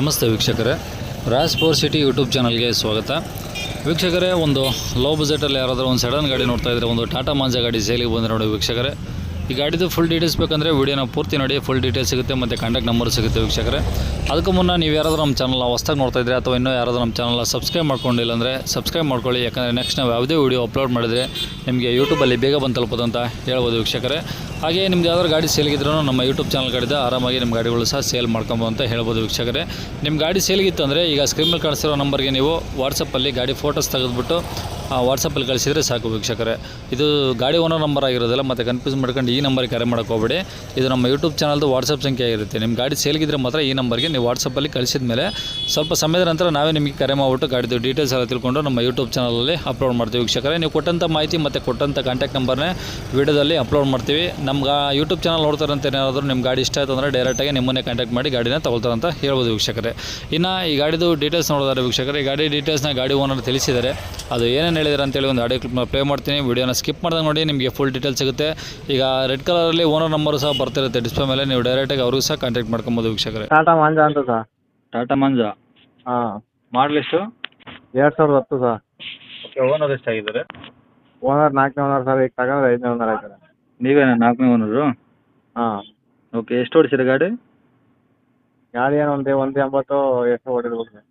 ನಮಸ್ತೆ ವೀಕ್ಷಕರೇ, Raj four city YouTube ಚಾನಲ್ಗೆ ಸ್ವಾಗತ. ವೀಕ್ಷಕರೇ, ಒಂದು ಲೋ ಬಜೆಟಲ್ಲಿ ಯಾರಾದರೂ ಒಂದು ಸಡನ್ ಗಾಡಿ ನೋಡ್ತಾ ಇದ್ದರೆ ಒಂದು ಟಾಟಾ ಮಾಂಜಾ ಗಾಡಿ ಸೇಲಿಗೆ ಬಂದರೆ ನೋಡಿ ವೀಕ್ಷಕರೇ. ಈ ಗಾಡಿದು ಫುಲ್ ಡೀಟೇಲ್ಸ್ ಬೇಕಂದರೆ ವೀಡಿಯೋನ ಪೂರ್ತಿ ನೋಡಿ, ಫುಲ್ ಡೀಟೇಲ್ಸ್ ಸಿಗುತ್ತೆ ಮತ್ತು ಕಾಂಟ್ಯಾಕ್ಟ್ ನಂಬರ್ ಸಿಗುತ್ತೆ ವೀಕ್ಷಕರೇ. ಅದಕ್ಕೂ ಮುನ್ನ ನೀವು ಯಾರಾದರೂ ನಮ್ಮ ಚಾನಲ್ನ ಹೊಸ್ದಾಗಿ ನೋಡ್ತಾ ಇದ್ದರೆ ಅಥವಾ ಇನ್ನೂ ಯಾರಾದರೂ ನಮ್ಮ ಚಾನಲ್ನ ಸಬ್ಸ್ಕ್ರೈಬ್ ಮಾಡ್ಕೊಂಡಿಲ್ಲ ಅಂದರೆ ಸಬ್ಸ್ಕ್ರೈಬ್ ಮಾಡ್ಕೊಳ್ಳಿ. ಯಾಕಂದರೆ ನೆಕ್ಸ್ಟ್ ನಾವು ಯಾವುದೇ ವೀಡಿಯೋ ಅಪ್ಲೋಡ್ ಮಾಡಿದರೆ ನಿಮಗೆ ಯೂಟ್ಯೂಬಲ್ಲಿ ಬೇಗ ಬಂದು ತಲುಪೋದು ಅಂತ ಹೇಳ್ಬೋದು ವೀಕ್ಷಕರೇ. ಹಾಗೆ ನಿಮ್ದು ಯಾವ್ದಾದ್ರು ಗಾಡಿ ಸೇಲ್ಗಿದ್ರೂ ನಮ್ಮ ಯೂಟ್ಯೂಬ್ ಚಾನಲ್ ಕಡೆದ ಆರಾಮಾಗಿ ನಿಮ್ಮ ಗಾಡಿಗಳು ಸಹ ಸೇಲ್ ಮಾಡ್ಕೊಬೋದು ಅಂತ ಹೇಳ್ಬೋದು ವೀಕ್ಷಕರೇ. ನಿಮ್ಮ ಗಾಡಿ ಸೇಲ್ಗಿತ್ತು ಅಂದರೆ ಈಗ ಸ್ಕ್ರೀನ್ ಮೇಲೆ ಕಾಣಿಸಿರೋ ನಂಬರ್ಗೆ ನೀವು ವಾಟ್ಸಪ್ಪಲ್ಲಿ ಗಾಡಿ ಫೋಟೋಸ್ ತೆಗೆದುಬಿಟ್ಟು ವಾಟ್ಸಪ್ಪಲ್ಲಿ ಕಳಿಸಿದರೆ ಸಾಕು ವೀಕ್ಷಕರೇ. ಇದು ಗಾಡಿ ಓನರ್ ನಂಬರ್ ಆಗಿರೋದಿಲ್ಲ, ಮತ್ತು ಕನ್ಫ್ಯೂಸ್ ಮಾಡ್ಕೊಂಡು ಈ ನಂಬರ್ಗೆ ಕರೆ ಮಾಡೋಕೆ ಹೋಗಬೇಡಿ. ಇದು ನಮ್ಮ ಯೂಟ್ಯೂಬ್ ಚಾನಲ್ದು ವಾಟ್ಸಪ್ ಸಂಖ್ಯೆ ಆಗಿರುತ್ತೆ. ನಿಮ್ಮ ಗಾಡಿ ಸೇಲ್ಗಿದ್ರೆ ಮಾತ್ರ ಈ ನಂಬರ್ಗೆ ನೀವು ವಾಟ್ಸಪ್ಪಲ್ಲಿ ಕಳಿಸಿದ ಮೇಲೆ ಸ್ವಲ್ಪ ಸಮಯದ ನಂತರ ನಾವೇ ನಿಮಗೆ ಕರೆ ಮಾಡಿಬಿಟ್ಟು ಗಾಡಿದು ಡೀಟೇಲ್ಸ್ ಎಲ್ಲ ತಿಳ್ಕೊಂಡು ನಮ್ಮ ಯೂಟ್ಯೂಬ್ ಚಾನಲಲ್ಲಿ ಅಪ್ಲೋಡ್ ಮಾಡ್ತೀವಿ ವೀಕ್ಷಕರೇ. ನೀವು ಕೊಟ್ಟಂಥ ಮಾಹಿತಿ ಮತ್ತು ಕೊಟ್ಟಂಥ ಕಾಂಟ್ಯಾಕ್ಟ್ ನಂಬರ್ನೇ ವೀಡಿಯೋದಲ್ಲಿ ಅಪ್ಲೋಡ್ ಮಾಡ್ತೀವಿ. ನಮ್ಗೆ ಯೂಟ್ಯೂಬ್ ಚಾನಲ್ ನೋಡ್ತಾರಂತ ಏನಾದರೂ ನಿಮ್ಮ ಗಾಡಿ ಇಷ್ಟ ಆಯಿತು ಅಂದರೆ ಡೈರೆಕ್ಟಾಗಿ ನಿಮ್ಮನ್ನೇ ಕಾಂಟ್ಯಾಕ್ಟ್ ಮಾಡಿ ಗಾಡಿನ ತಗೊಳ್ತಾರಂತ ಹೇಳ್ಬೋದು ವೀಕ್ಷಕರೇ. ಇನ್ನು ಈ ಗಾಡಿದು ಡೀಟೇಲ್ಸ್ ನೋಡಿದಾರೆ ವೀಕ್ಷಕರೇ. ಈ ಗಾಡಿ ಡೀಟೇಲ್ಸ್ನ ಗಾಡಿ ಓನರ್ ತಿಳಿಸಿದ್ದಾರೆ. ಅದು ಏನೇನು ಹೇಳಿದ್ದಾರೆ ಅಂತೇಳಿ ಒಂದು ಆಡಿಯೋ ಕ್ಲಿಪ್ನ ಪ್ಲೇ ಮಾಡ್ತೀನಿ. ವಿಡಿಯೋನ ಸ್ಕಿಪ್ ಮಾಡಿದಾಗ ನೋಡಿ, ನಿಮಗೆ ಫುಲ್ ಡೀಟೇಲ್ಸ್ ಸಿಗುತ್ತೆ. ಈಗ ರೆಡ್ ಕಲರಲ್ಲಿ ಓನರ್ ನಂಬರು ಸಹ ಬರ್ತಿರುತ್ತೆ ಡಿಸ್ಪ್ಲೇ ಮೇಲೆ, ನೀವು ಡೈರೆಕ್ಟಾಗಿ ಅವ್ರಿಗೂ ಸಹ ಕಾಂಟ್ಯಾಕ್ಟ್ ಮಾಡ್ಕೊಬೋದು ವೀಕ್ಷಕರೇ. ಟಾಟಾ ಮಾಂಜಾ ಅಂತ ಸರ್. ಟಾಟಾ ಮಾಂಜಾ ಹಾಂ, ಮಾಡಲ್ ಎಷ್ಟು? 2010 ಸರ್. ಓಕೆ, ಓನರ್ ಎಷ್ಟಾಗಿದ್ದಾರೆ? ಓನರ್ 4ನೇ ಓನರ್ ಸರ್. ಈಗ ತಗೊಂಡ್ರೆ 5ನೇ ಓನರ್ ಆಯ್ತಾರೆ. ನೀವೇನಾ 4ನೇ ಓನರು? ಹಾಂ. ಓಕೆ, ಎಷ್ಟು ಓಡಿಸಿರ ಗಾಡಿ? ಗಾಡಿ ಏನು ಒಂದು 80 ಎಷ್ಟು ಹೊಡಿರ್ಬೇಕು ಸರ್.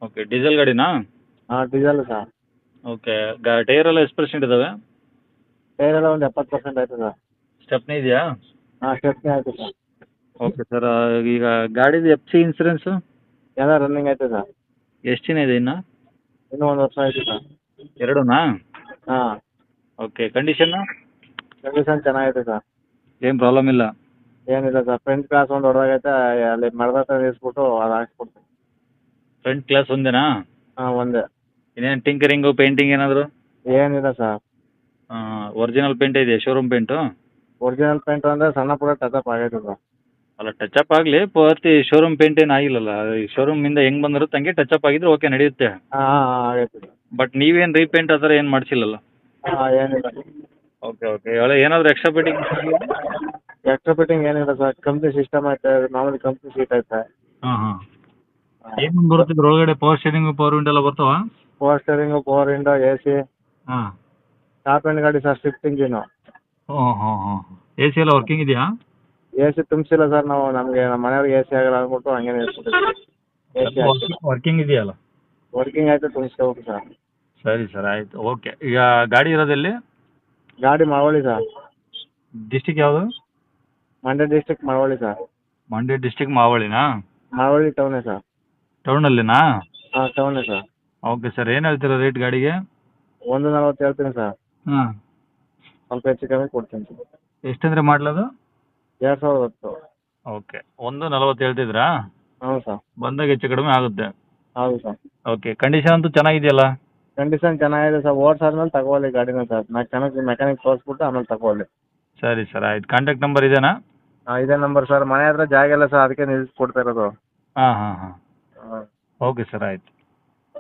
ಓಕೆ, ಡೀಸೆಲ್ ಗಾಡಿನಾ? ಹಾಂ, ಡೀಸೆಲ್ ಸರ್. ಓಕೆ, ಟೈರ್ ಎಲ್ಲ ಎಷ್ಟು ಪರ್ಸೆಂಟ್ ಇದ್ದಾವೆ? ಟೈರ್ ಎಲ್ಲ ಒಂದು 70% ಆಯ್ತು ಸರ್. ಸ್ಟೆಪ್ನಿ ಇದೆಯಾ? ಹಾಂ, ಸ್ಟೆಪ್ನಿ ಆಯಿತು ಸರ್. ಓಕೆ ಸರ್, ಈಗ ಗಾಡಿದು ಎಫ್ ಸಿ ಇನ್ಸೂರೆನ್ಸು ಎಲ್ಲ ರನ್ನಿಂಗ್ ಆಯ್ತು ಸರ್. ಎಷ್ಟು ದಿನ ಇದೆ ಇನ್ನು? ಇನ್ನೂ 1 ವರ್ಷ ಆಯಿತು ಸರ್. ಎರಡೂನಾ? ಹಾಂ. ಓಕೆ, ಕಂಡೀಷನ್ನು ಕಂಡೀಷನ್ ಚೆನ್ನಾಗೈತೆ ಸರ್. ಏನು ಪ್ರಾಬ್ಲಮ್ ಇಲ್ಲ? ಏನಿಲ್ಲ ಸರ್. ಫ್ರಂಟ್ ಗ್ಲಾಸ್ ಒಂದು ಹೊಡೆದಾಗೈತೆ, ಅಲ್ಲಿ ಮರದ ಹತ್ರ ನಿಲ್ಲಿಸ್ಬಿಟ್ಟು ಅದು ಹಾಕ್ಸ್ಬಿಡ್ತೀನಿ. Front glass ಒಂದೇನಾ? ಹಾಂ, ಒಂದೇ. ಇನ್ನೇನು ಟಿಂಕರಿಂಗು ಪೇಂಟಿಂಗ್ ಏನಾದರೂ? ಏನಿಲ್ಲ ಸರ್. ಒರಿಜಿನಲ್ ಪೇಂಟ್ ಇದೆಯಾ, ಶೋರೂಮ್ ಪೇಂಟು? ಒರಿಜಿನಲ್ ಪೇಂಟ್ ಅಂದರೆ ಸಣ್ಣ ಪುಟ್ಟ ಟಚಪ್ ಆಗೈತೆ ಸರ್. ಅಲ್ಲ, ಟಚಪ್ ಆಗಲಿ, ಪೂರ್ತಿ ಶೋರೂಮ್ ಪೇಂಟ್ ಏನು ಆಗಿಲ್ಲಲ್ಲ. ಈ ಶೋರೂಮಿಂದ ಹೆಂಗೆ ಬಂದಿರುತ್ತೆ ಹಂಗೆ ಟಚಪ್ ಆಗಿದ್ರೆ ಓಕೆ, ನಡೆಯುತ್ತೆ. ಹಾಂ ಹಾಂ ಹಾಂ, ಆಗೈತೆ ಸರ್. ಬಟ್ ನೀವೇನು ರೀಪೇಂಟ್ ಆ ಥರ ಏನು ಮಾಡಿಸಿಲ್ಲಲ್ಲ? ಹಾಂ, ಏನಿಲ್ಲ. ಓಕೆ ಓಕೆ, ಏನಾದರೂ ಎಕ್ಸ್ಟ್ರಾ ಫಿಟ್ಟಿಂಗ್? ಎಕ್ಸ್ಟ್ರಾ ಫಿಟ್ಟಿಂಗ್ ಏನಿಲ್ಲ ಸರ್. ಕಂಪ್ನಿ ಸಿಸ್ಟಮ್ ಐತೆ, ಮಾಮೂಲಿ ಕಂಪ್ನಿ ಸೀಟ್ ಐತೆ. ಹಾಂ ಹಾಂ. ಏನೇನು ಬರುತ್ತೆ ಇದ್ರ ಒಳಗಡೆ? ಪವರ್ ಸ್ಟೇರಿಂಗು, ಪವರ್ ವಿಂಡೋ ಎಲ್ಲ ಬರ್ತಾವ? Power steering, power window, AC. ಹಾಂ. ಟಾಪ್ ಎಂಡ್ ಗಾಡಿ ಸರ್, ಸ್ವಿಫ್ಟ್ ಇಂಜಿನು. ಹಾಂ ಹಾಂ ಹಾಂ. ಎ ಸಿ ಎಲ್ಲ ವರ್ಕಿಂಗ್ ಇದೆಯಾ? AC ತುಂಬಿಸಿಲ್ಲ ಸರ್ ನಾವು. ನಮಗೆ ನಮ್ಮ ಮನೆಯವ್ರಿಗೆ AC ಆಗಲ್ಲ ಅಂದ್ಬಿಟ್ಟು ಹಂಗೆ ನಿಲ್ಸ್ಬಿಟ್ಟಿದ್ವಿ. AC ಹಾಕಿಲ್ಲ. ವರ್ಕಿಂಗ್ ಇದೆಯಲ್ಲ? ವರ್ಕಿಂಗ್ ಆಯ್ತು, ತುಂಬಿಸ್ಕೋಬೇಕು ಸರ್. ಸರಿ ಸರ್, ಆಯಿತು. ಓಕೆ, ಈಗ ಗಾಡಿ ಇರೋದೆಲ್ಲಿ? ಗಾಡಿ ಮಳವಳ್ಳಿ ಸರ್. ಡಿಸ್ಟಿಕ್ ಯಾವುದು? Mandya district Malavalli sir. Mandya district ಮಾವಳಿನಾ? ಮಳವಳ್ಳಿ ಟೌನೇ ಸರ್. ಟೌನಲ್ಲಿನಾ? ಹಾಂ, ಟೌನೇ ಸರ್. ಓಕೆ ಸರ್, ಏನು ಹೇಳ್ತೀರಾ ರೇಟ್ ಗಾಡಿಗೆ? 140 ಹೇಳ್ತೀನಿ ಸರ್. ಹಾಂ. ಸ್ವಲ್ಪ ಹೆಚ್ಚು ಕಮ್ಮಿ ಕೊಡ್ತೀನಿ ಸರ್. ಎಷ್ಟಂದರೆ ಮಾಡಲದು? 2010. ಓಕೆ, 140 ಹೇಳ್ತಿದ್ರಾ? ಹ್ಞೂ ಸರ್. ಬಂದಾಗ ಹೆಚ್ಚು ಕಡಿಮೆ ಆಗುತ್ತೆ. ಹೌದು ಸರ್. ಓಕೆ, ಕಂಡೀಷನ್ ಅಂತೂ ಚೆನ್ನಾಗಿದೆಯಲ್ಲ? ಕಂಡೀಷನ್ ಚೆನ್ನಾಗಿದೆ ಸರ್. ಓಡಿಸಾದ್ಮೇಲೆ ತಗೊಳ್ಳಿ ಗಾಡಿನ ಸರ್. ಮೆಕ್ಯಾನಿಕ್ ತೋರಿಸ್ಬಿಟ್ಟು ಆಮೇಲೆ ತಗೊಳ್ಳಿ. ಸರಿ ಸರ್, ಆಯ್ತು. ಕಾಂಟ್ಯಾಕ್ಟ್ ನಂಬರ್ ಇದೇನಾ? ಹಾಂ, ಇದೇ ನಂಬರ್ ಸರ್. ಮನೆ ಹತ್ರ ಜಾಗ ಇಲ್ಲ ಸರ್, ಅದಕ್ಕೆ ನಿಲ್ಲಿಸ್ಕೊಡ್ತಾ ಇರೋದು. ಹಾಂ ಹಾಂ ಹಾಂ. ಹಾಂ. ಓಕೆ ಸರ್, ಆಯಿತು.